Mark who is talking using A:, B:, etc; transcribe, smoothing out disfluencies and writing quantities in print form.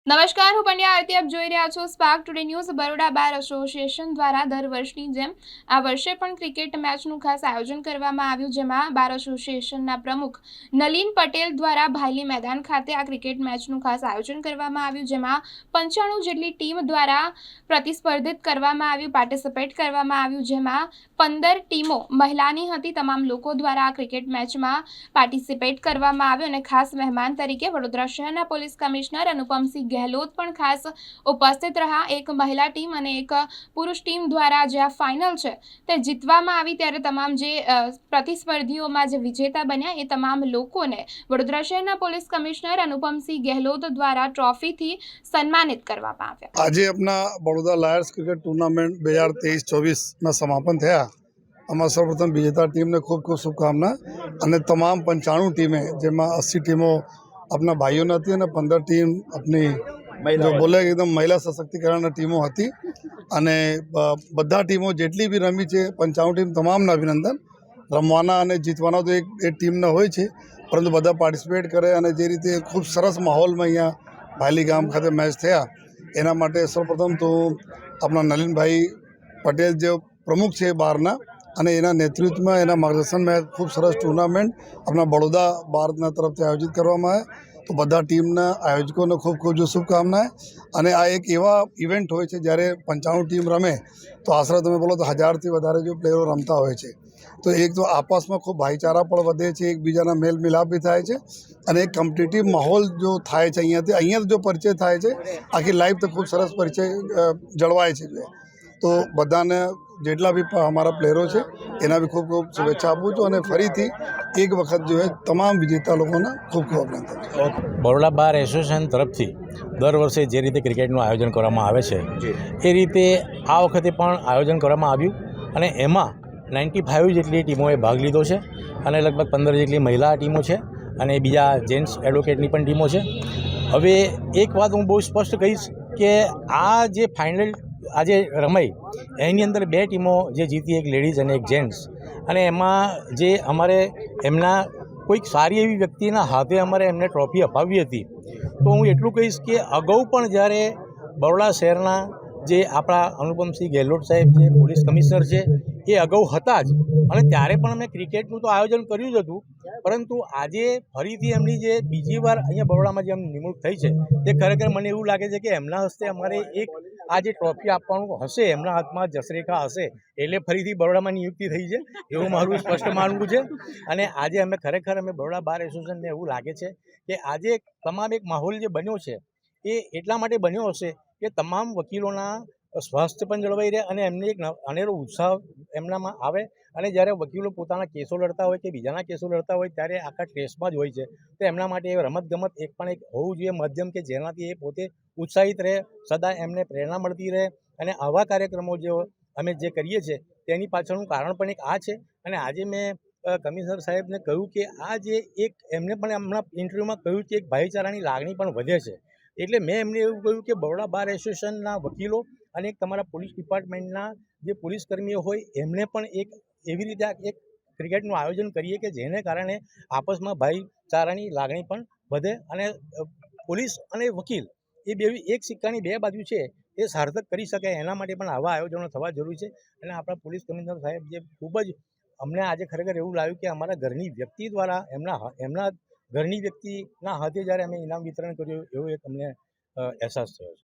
A: નમસ્કાર, હું પંડ્યા આરતી આપ જોઈ રહ્યા છો spark today news. Baroda bar association દ્વારા દર વર્ષની જેમ આ વર્ષે પણ ક્રિકેટ મેચનું ખાસ આયોજન કરવામાં આવ્યું, જેમાં બાર એસોસિએશનના પ્રમુખ નલિન પટેલ દ્વારા ભાયલી મેદાન ખાતે આ ક્રિકેટ મેચનું ખાસ આયોજન કરવામાં આવ્યું, જેમાં 95 જેટલી ટીમ દ્વારા પ્રતિસ્પર્ધિત કરવામાં આવ્યું, પાર્ટિસિપેટ કરવામાં આવ્યું, જેમાં 15 ટીમો મહિલાની હતી. તમામ લોકો દ્વારા આ ક્રિકેટ મેચમાં પાર્ટિસિપેટ કરવામાં આવ્યું અને ખાસ મહેમાન તરીકે વડોદરા શહેરના પોલીસ કમિશનર અનુપમસિંહ ગહેલોત પણ ખાસ ઉપસ્થિત રહ્યા. એક મહિલા ટીમ અને એક પુરુષ ટીમ દ્વારા જે આ ફાઇનલ છે તે જીતવામાં આવી, ત્યારે તમામ જે પ્રતિસ્પર્ધીઓમાં જે વિજેતા બન્યા એ તમામ લોકોને વડોદરા શહેરના પોલીસ કમિશનર અનુપમસિંહ ગહેલોત દ્વારા ટ્રોફીથી સન્માનિત કરવામાં આવ્યા.
B: આજે अपना बड़ौदा लायर्स क्रिकेट टूर्नामेंट 2023-24 समापन થયા. આમાં સૌપ્રથમ વિજેતા ટીમને ખૂબ ખૂબ શુભકામના અને તમામ 95 ટીમે, જેમાં 80 ટીમો આપણા ભાઈઓની હતી અને 15 ટીમ આપણી જો બોલે એકદમ મહિલા સશક્તિકરણની ટીમો હતી. અને બધા ટીમો જેટલી બી રમી છે 95 ટીમ તમામને અભિનંદન. રમવાના અને જીતવાના તો એક ટીમના હોય છે, પરંતુ બધા પાર્ટિસિપેટ કરે અને જે રીતે ખૂબ સરસ માહોલમાં અહીંયા ભાયલી ગામ ખાતે મેચ થયા, એના માટે સૌપ્રથમ તો આપણા નલિનભાઈ પટેલ જે પ્રમુખ છે બહારના, અને એના નેતૃત્વમાં એના માર્ગદર્શનમાં ખૂબ સરસ ટુર્નામેન્ટ આપણા બड़ौदा બારના તરફથી આયોજિત કરવામાં આવે. તો બધા ટીમના આયોજકોને ખૂબ ખૂબ શુભકામનાएं. અને આ એક એવા ઇવેન્ટ હોય છે જ્યારે 95 ટીમ રમે તો આશરે તમે બોલો તો 1000થી વધારે જો પ્લેયરો રમતા હોય છે. તો એક તો આપસમાં ખૂબ ભાઈચારા પણ વધે છે, એકબીજાના મેલ મિલાપ બી થાય છે અને એક કોમ્પિટિટિવ માહોલ જો થાય છે અહીંયા જો પરિચય થાય છે આખી લાઈફ તો ખૂબ સરસ પરિચય જળવાય છે. તો બધાને જેટલા બી અમારા પ્લેયરો છે એના બી ખૂબ ખૂબ શુભેચ્છા આપું છું અને ફરીથી એક વખત જો है તમામ વિજેતા લોકોને ખૂબ ખૂબ અભિનંદન.
C: બરોડા બાર એસોસિએશન તરફથી દર વર્ષે જે રીતે ક્રિકેટનું આયોજન કરવામાં આવે છે એ રીતે આ વખતે પણ આયોજન કરવામાં આવ્યું અને એમાં 95 જેટલી ટીમોએ ભાગ લીધો છે અને લગભગ 15 જેટલી મહિલા ટીમો છે અને બીજા જેન્ટ્સ એડવોકેટની પણ ટીમો છે. હવે એક વાત હું બહુ સ્પષ્ટ કહીશ કે આ જે ફાઇનલ આજે રમાઈ એની અંદર 2 ટીમો જે જીતી, એક લેડીઝ અને એક જેન્ટ્સ, અને એમાં જે અમારે એમના કોઈક સારી એવી વ્યક્તિના હાથે અમારે એમને ટ્રોફી અપાવી હતી. તો હું એટલું કહીશ કે અગાઉ પણ જ્યારે બરોડા શહેરના જે આપણા અનુપમસિંહ ગહેલોત સાહેબ જે પોલીસ કમિશનર છે એ અગાઉ હતા જ, અને ત્યારે પણ અમે ક્રિકેટનું તો આયોજન કર્યું જ હતું, પરંતુ આજે ફરીથી એમની જે બીજી વાર અહીંયા બરોડામાં જે એમની નિમણૂક થઈ છે તે ખરેખર મને એવું લાગે છે કે એમના હસ્તે અમારે એક આ જે ટ્રોફી આપવાનું હશે, એમના હાથમાં જસરેખા હશે એટલે ફરીથી બરોડામાં નિયુક્તિ થઈ છે એવું મારું સ્પષ્ટ માનવું છે. અને આજે અમે ખરેખર બરોડા બાર એસોસિએશનને એવું લાગે છે કે આજે તમામ એક માહોલ જે બન્યો છે એ એટલા માટે બન્યો હશે કે તમામ વકીલોના સ્વાસ્થ્ય પણ જળવાઈ રહે અને એમને એક અનેરો ઉત્સાહ એમનામાં આવે. અને જ્યારે વકીલો પોતાના કેસો લડતા હોય કે બીજાના કેસો લડતા હોય ત્યારે આખા સ્ટ્રેસમાં જ હોય છે. તો એમના માટે રમતગમત એક પણ એક હોવું જોઈએ માધ્યમ કે જેનાથી એ પોતે ઉત્સાહિત રહે, સદા એમને પ્રેરણા મળતી રહે. અને આવા કાર્યક્રમો જે અમે જે કરીએ છીએ તેની પાછળનું કારણ પણ એક આ છે. અને આજે મેં કમિશનર સાહેબને કહ્યું કે આ જે એક એમને પણ હમણાં ઇન્ટરવ્યૂમાં કહ્યું કે એક ભાઈચારાની લાગણી પણ વધે છે. એટલે મેં એમને એવું કહ્યું કે બરોડા બાર એસોસિએશનના વકીલો અને એક તમારા પોલીસ ડિપાર્ટમેન્ટના જે પોલીસ કર્મીઓ હોય એમને પણ એક એવી રીતે એક ક્રિકેટનું આયોજન કરીએ કે જેને કારણે આપસમાં ભાઈચારાની લાગણી પણ વધે અને પોલીસ અને વકીલ એ બે એક સિક્કાની 2 બાજુ છે એ સાર્થક કરી શકે. એના માટે પણ આવા આયોજનો થવા જરૂરી છે. અને આપણા પોલીસ કમિશનર સાહેબ જે ખૂબ જ અમને આજે ખરેખર એવું લાગ્યું કે અમારા ઘરની વ્યક્તિ દ્વારા એમના ઘરની વ્યક્તિના હાથે જ્યારે અમે ઇનામ વિતરણ કર્યું એવો એક અમને અહેસાસ થયો છે.